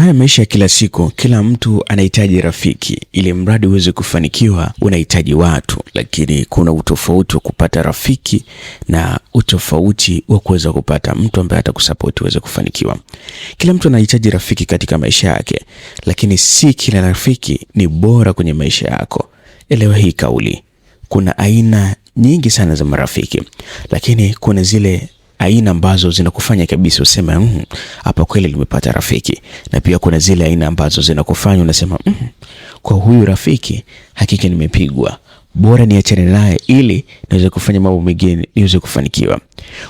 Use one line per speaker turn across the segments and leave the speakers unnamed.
Kwenye haya maisha ya kila siku, kila mtu anahitaji rafiki. Ili mradi uweze kufanikiwa, unahitaji watu, lakini kuna utofauti wa kupata rafiki na utofauti wa kuweza kupata mtu ambaye atakusupport uweze kufanikiwa. Kila mtu anahitaji rafiki katika maisha yake, lakini si kila rafiki ni bora kwenye maisha yako. Elewa hii kauli. Kuna aina nyingi sana za marafiki, lakini kuna zile aina ambazo zinakufanya kabisa useme hapa kweli nimepata rafiki, na pia kuna zile aina ambazo zinakufanya unasema kwa huyu rafiki hakika nimepigwa, bora niachane naye ili niweze kufanya mambo mengine niweze kufanikiwa.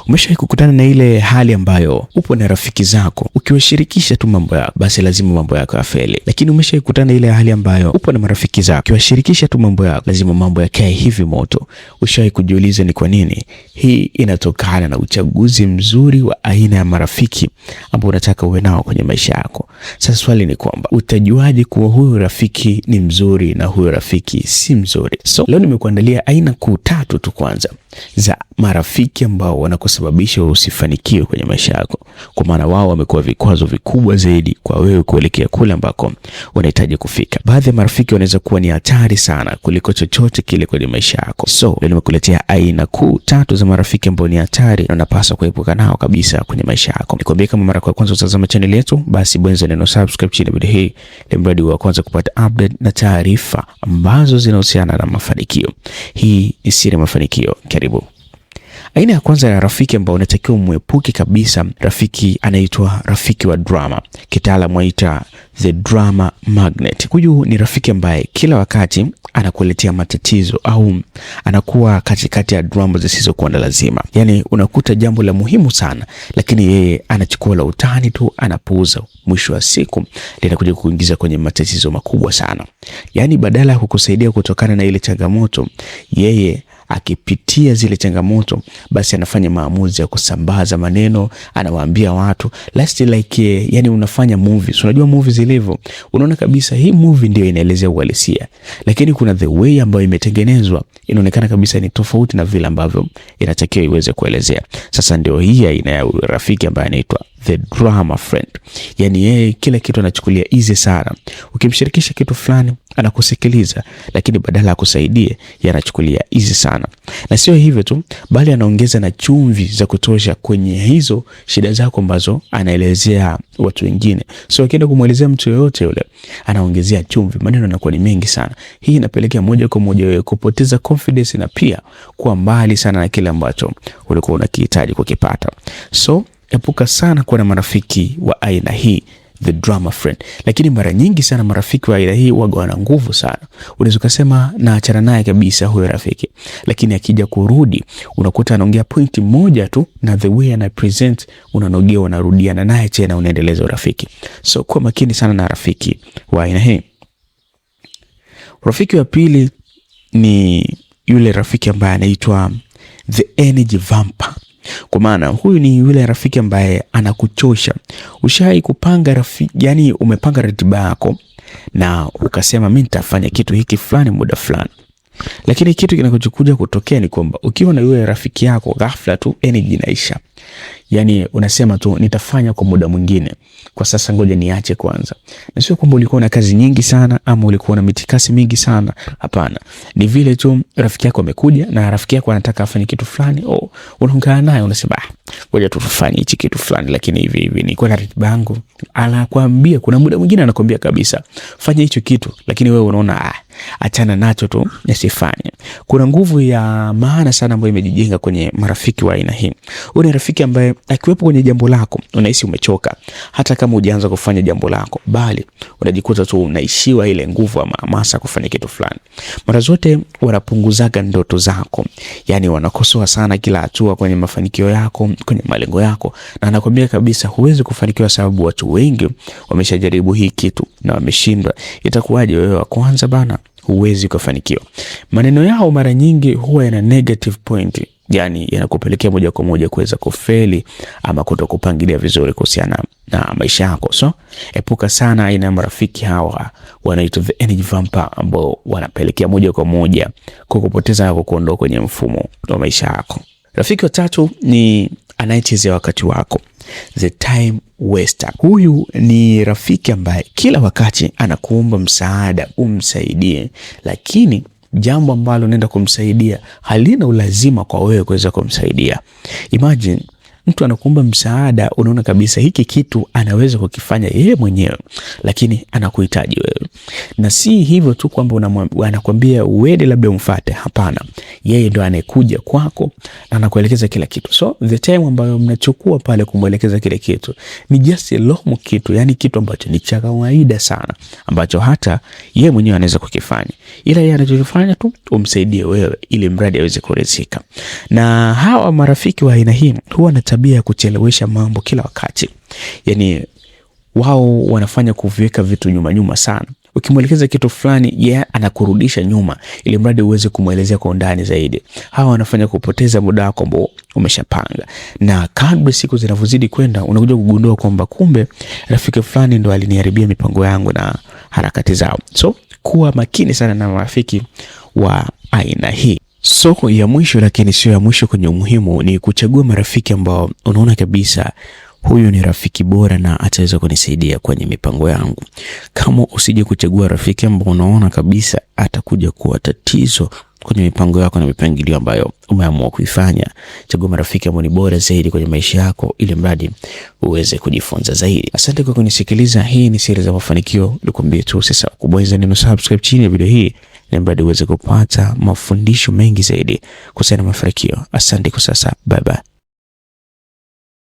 Umeshawahi kukutana na ile hali ambayo upo na rafiki zako, ukiwashirikisha tu mambo yako basi lazima mambo yako yafeli? Lakini umeshawahi kukutana na ile hali ambayo upo na marafiki zako, ukiwashirikisha tu mambo yako lazima mambo yakae hivi moto? Ushawahi kujiuliza ni kwa nini? Hii inatokana na uchaguzi mzuri wa aina ya marafiki ambao unataka uwe nao kwenye maisha yako. Sasa swali ni kwamba utajuaje kuwa huyu rafiki ni mzuri na huyu rafiki si mzuri? So leo nimekuandalia aina kuu tatu tu kwanza za marafiki ambao wanakusababisha usifanikiwe kwenye maisha yako, kwa maana wao wamekuwa vikwazo vikubwa zaidi kwa wewe kuelekea kule ambako unahitaji kufika. Baadhi ya marafiki wanaweza kuwa ni hatari sana kuliko chochote kile kwenye maisha yako. So leo nimekuletea aina kuu tatu za marafiki ambao ni hatari na unapaswa kuepuka nao kabisa kwenye maisha yako. Nikwambie, kama mara ya kwanza utazama channel yetu, basi bonyeza neno subscribe chini ya video hii ili mradi wa kwanza kupata update na taarifa ambazo zinahusiana na mafanikio. Hii ni Siri ya Mafanikio. Karibu. Aina ya kwanza ya rafiki ambao unatakiwa muepuke kabisa, rafiki anaitwa rafiki wa drama. Kitaalamu aita the drama magnet. Huyu ni rafiki ambaye kila wakati anakuletea matatizo au anakuwa katikati ya drama zisizokuwa na lazima. Yani unakuta jambo la muhimu sana, lakini yeye anachukua la utani tu, anapuuza. Mwisho wa siku linakuja kuingiza kwenye matatizo makubwa sana. Yani badala ya kukusaidia kutokana na ile changamoto, yeye akipitia zile changamoto basi anafanya maamuzi ya kusambaza maneno, anawaambia watu last like yani unafanya movies. Unajua movies zilivyo, unaona kabisa hii movie ndio inaelezea uhalisia, lakini kuna the way ambayo imetengenezwa inaonekana kabisa ni tofauti na vile ambavyo inatakiwa iweze kuelezea. Sasa ndio hii aina ya rafiki ambaye anaitwa the drama friend. Yani yeye kila kitu anachukulia easy sana. Ukimshirikisha kitu fulani anakusikiliza, lakini badala ya kusaidie anachukulia easy sana. Na sio hivyo tu, bali anaongeza na chumvi za kutosha kwenye hizo shida zako ambazo anaelezea watu wengine. So akienda kumuelezea mtu yoyote yule, anaongezea chumvi, maneno yanakuwa ni mengi sana. Hii inapelekea moja kwa moja wewe kupoteza confidence na pia kuwa mbali sana na kile ambacho ulikuwa unakihitaji kukipata. So epuka sana kuwa na marafiki wa aina hii, the drama friend. Lakini mara nyingi sana marafiki wa aina hii waga wana nguvu sana. Unaweza kusema na achana naye kabisa huyo rafiki, lakini akija kurudi unakuta anaongea point moja tu, na the way ana present unanogea, unarudiana naye tena, unaendeleza urafiki. So kuwa makini sana na rafiki wa aina hii. Rafiki wa pili ni yule rafiki ambaye anaitwa the energy vampire. Kwa maana huyu ni yule rafiki ambaye anakuchosha. Ushawahi kupanga rafiki, yani umepanga ratiba yako na ukasema mimi nitafanya kitu hiki fulani muda fulani, lakini kitu kinachokuja kutokea ni kwamba ukiwa na yule rafiki yako ghafla tu energy inaisha. Yani unasema tu nitafanya kwa muda mwingine, kwa sasa ngoja niache kwanza. Na sio kwamba ulikuwa na kazi nyingi sana ama ulikuwa na mitikasi mingi sana, hapana. Ni vile tu rafiki yako amekuja na rafiki yako anataka afanye kitu fulani, unaungana naye unasema ngoja tufanye hichi kitu fulani, lakini hivi ni kwa ratiba yangu. Anakuambia kuna muda mwingine anakuambia kabisa fanya hicho kitu, lakini wewe unaona achana nacho tu nisifanye. Kuna nguvu ya maana sana ambayo imejijenga kwenye marafiki wa aina hii. Una rafiki ambaye akiwepo kwenye jambo lako unahisi umechoka, hata kama hujaanza kufanya jambo lako, bali unajikuta tu unaishiwa ile nguvu ama hamasa kufanya kitu fulani. Mara zote wanapunguzaga ndoto zako, yani wanakosoa sana kila hatua kwenye mafanikio yako, kwenye malengo yako, na anakuambia kabisa huwezi kufanikiwa sababu watu wengi wameshajaribu hii kitu na wameshindwa. Itakuwaje wewe wa kwanza bana? Huwezi kufanikiwa. Maneno yao mara nyingi huwa yana negative point, yani yanakupelekea moja kwa moja kuweza kufeli ama kutokupangilia vizuri kuhusiana na maisha yako. So epuka sana aina ya marafiki hawa wanaitwa the energy vampire, ambao wanapelekea moja kwa moja kukupoteza au kuondoka kwenye mfumo wa maisha yako. Rafiki wa tatu ni anayechezea wakati wako. the time waster. Huyu ni rafiki ambaye kila wakati anakuomba msaada umsaidie, lakini jambo ambalo unaenda kumsaidia halina ulazima kwa wewe kuweza kumsaidia. Imagine mtu anakuomba msaada, unaona kabisa hiki kitu anaweza kukifanya yeye mwenyewe, lakini anakuhitaji wewe. Na si hivyo tu kwamba anakuambia uende labda umfuate, hapana. Yeye ndo anayekuja kwako na anakuelekeza kila kitu. So the time ambayo mnachukua pale kumuelekeza kile kitu ni just a long kitu, yani kitu ambacho ni cha kawaida sana, ambacho hata yeye mwenyewe anaweza kukifanya. Ila yeye anachokifanya tu umsaidie wewe ili mradi aweze kuridhika. Na hawa marafiki wa aina hii huwa na tabia ya kuchelewesha mambo kila wakati. Yani wao wanafanya kuviweka vitu nyuma sana. Ukimwelekeza kitu fulani, yeye anakurudisha nyuma ili mradi uweze kumuelezea kwa undani zaidi. Hawa wanafanya kupoteza muda wako ambao umeshapanga. Na kadri siku zinavyozidi kwenda, unakuja kugundua kwamba kumbe rafiki fulani ndo aliniharibia mipango yangu na harakati zao. So kuwa makini sana na marafiki wa aina hii. So ya mwisho, lakini sio ya mwisho kwenye umuhimu, ni kuchagua marafiki ambao unaona kabisa huyu ni rafiki bora na ataweza kunisaidia kwenye mipango yangu. Kama usije kuchagua rafiki ambao unaona kabisa atakuja kuwa tatizo kwenye mipango yako na mipangilio ambayo umeamua kuifanya, chagua marafiki ambao ni bora zaidi kwenye maisha yako ili mradi uweze kujifunza zaidi. Asante kwa kunisikiliza. Hii ni Siri za Mafanikio. Nikwambie tu sasa kubonyeza neno subscribe chini ya video hii ili mradi uweze kupata mafundisho mengi zaidi kuhusiana na mafanikio. Asante kwa sasa. Bye bye.